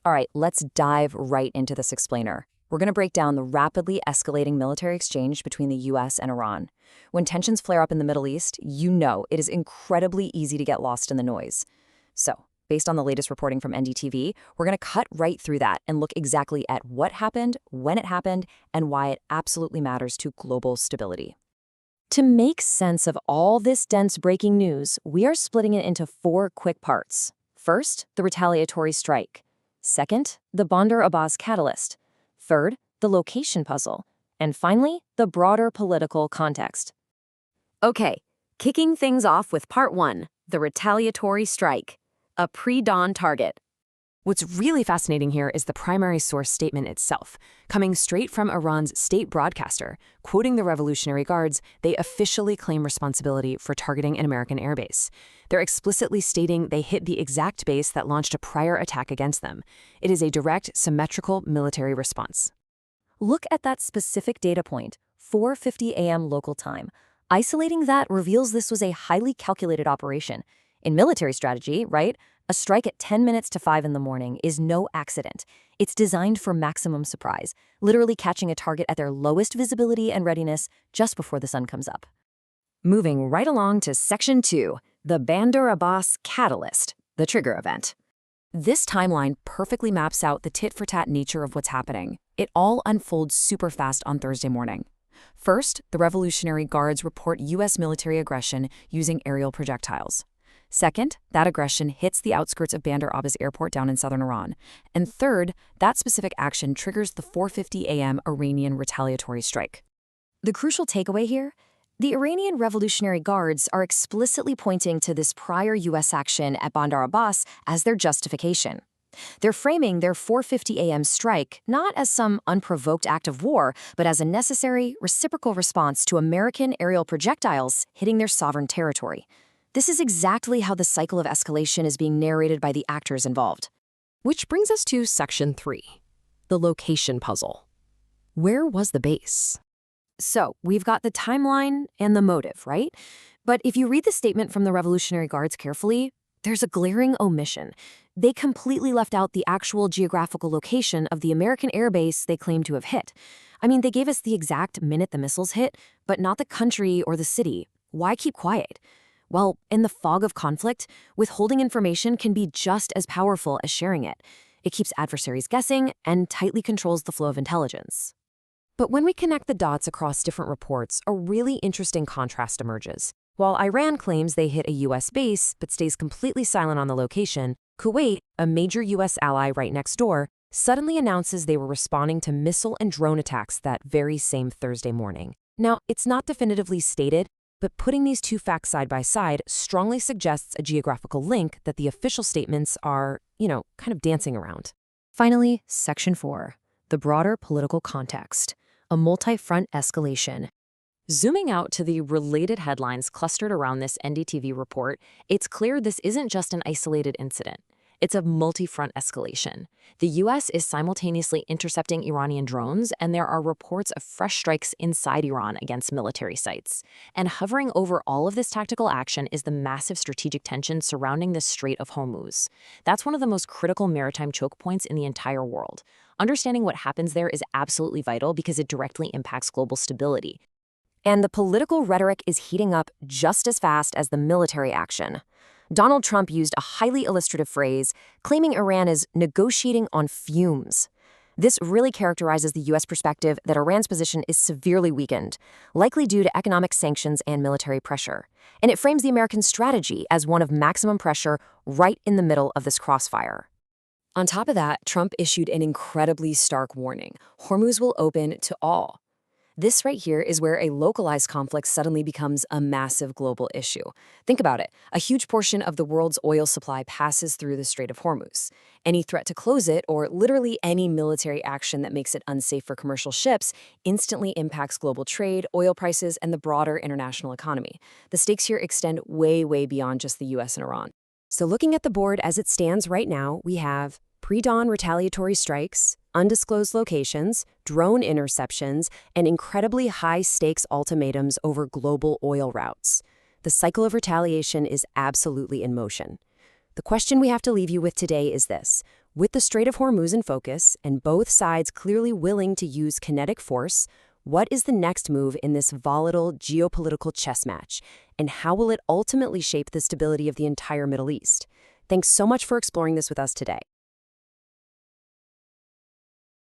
All right, let's dive right into this explainer. We're going to break down the rapidly escalating military exchange between the US and Iran. When tensions flare up in the Middle East, you know it is incredibly easy to get lost in the noise. So, based on the latest reporting from NDTV, we're going to cut right through that and look exactly at what happened, when it happened, and why it absolutely matters to global stability. To make sense of all this dense breaking news, we are splitting it into 4 quick parts. First, the retaliatory strike. Second, the Bandar Abbas catalyst. Third, the location puzzle. And finally, the broader political context. Okay, kicking things off with part 1, the retaliatory strike, a pre-dawn target. What's really fascinating here is the primary source statement itself. Coming straight from Iran's state broadcaster, quoting the Revolutionary Guards, they officially claim responsibility for targeting an American airbase. They're explicitly stating they hit the exact base that launched a prior attack against them. It is a direct, symmetrical military response. Look at that specific data point, 4:50 a.m. local time. Isolating that reveals this was a highly calculated operation. In military strategy, right? A strike at 10 minutes to 5 in the morning is no accident. It's designed for maximum surprise, literally catching a target at their lowest visibility and readiness just before the sun comes up. Moving right along to Section 2, the Bandar Abbas catalyst, the trigger event. This timeline perfectly maps out the tit-for-tat nature of what's happening. It all unfolds super fast on Thursday morning. First, the Revolutionary Guards report U.S. military aggression using aerial projectiles. Second, that aggression hits the outskirts of Bandar Abbas Airport down in southern Iran. And third, that specific action triggers the 4:50 a.m. Iranian retaliatory strike. The crucial takeaway here? The Iranian Revolutionary Guards are explicitly pointing to this prior U.S. action at Bandar Abbas as their justification. They're framing their 4:50 a.m. strike not as some unprovoked act of war, but as a necessary, reciprocal response to American aerial projectiles hitting their sovereign territory. This is exactly how the cycle of escalation is being narrated by the actors involved. Which brings us to Section 3, the location puzzle. Where was the base? So, we've got the timeline and the motive, right? But if you read the statement from the Revolutionary Guards carefully, there's a glaring omission. They completely left out the actual geographical location of the American airbase they claim to have hit. I mean, they gave us the exact minute the missiles hit, but not the country or the city. Why keep quiet? Well, in the fog of conflict, withholding information can be just as powerful as sharing it. It keeps adversaries guessing and tightly controls the flow of intelligence. But when we connect the dots across different reports, a really interesting contrast emerges. While Iran claims they hit a U.S. base but stays completely silent on the location, Kuwait, a major U.S. ally right next door, suddenly announces they were responding to missile and drone attacks that very same Thursday morning. Now, it's not definitively stated, but putting these two facts side by side strongly suggests a geographical link that the official statements are, kind of dancing around. Finally, Section 4, the broader political context, a multi-front escalation. Zooming out to the related headlines clustered around this NDTV report, it's clear this isn't just an isolated incident. It's a multi-front escalation. The U.S. is simultaneously intercepting Iranian drones, and there are reports of fresh strikes inside Iran against military sites. And hovering over all of this tactical action is the massive strategic tension surrounding the Strait of Hormuz. That's one of the most critical maritime choke points in the entire world. Understanding what happens there is absolutely vital because it directly impacts global stability. And the political rhetoric is heating up just as fast as the military action. Donald Trump used a highly illustrative phrase, claiming Iran is negotiating on fumes. This really characterizes the U.S. perspective that Iran's position is severely weakened, likely due to economic sanctions and military pressure. And it frames the American strategy as one of maximum pressure right in the middle of this crossfire. On top of that, Trump issued an incredibly stark warning. Hormuz will open to all. This right here is where a localized conflict suddenly becomes a massive global issue. Think about it. A huge portion of the world's oil supply passes through the Strait of Hormuz. Any threat to close it, or literally any military action that makes it unsafe for commercial ships, instantly impacts global trade, oil prices, and the broader international economy. The stakes here extend way, way beyond just the U.S. and Iran. So looking at the board as it stands right now, we have pre-dawn retaliatory strikes, undisclosed locations, drone interceptions, and incredibly high-stakes ultimatums over global oil routes. The cycle of retaliation is absolutely in motion. The question we have to leave you with today is this: With the Strait of Hormuz in focus and both sides clearly willing to use kinetic force, what is the next move in this volatile geopolitical chess match? And how will it ultimately shape the stability of the entire Middle East? Thanks so much for exploring this with us today.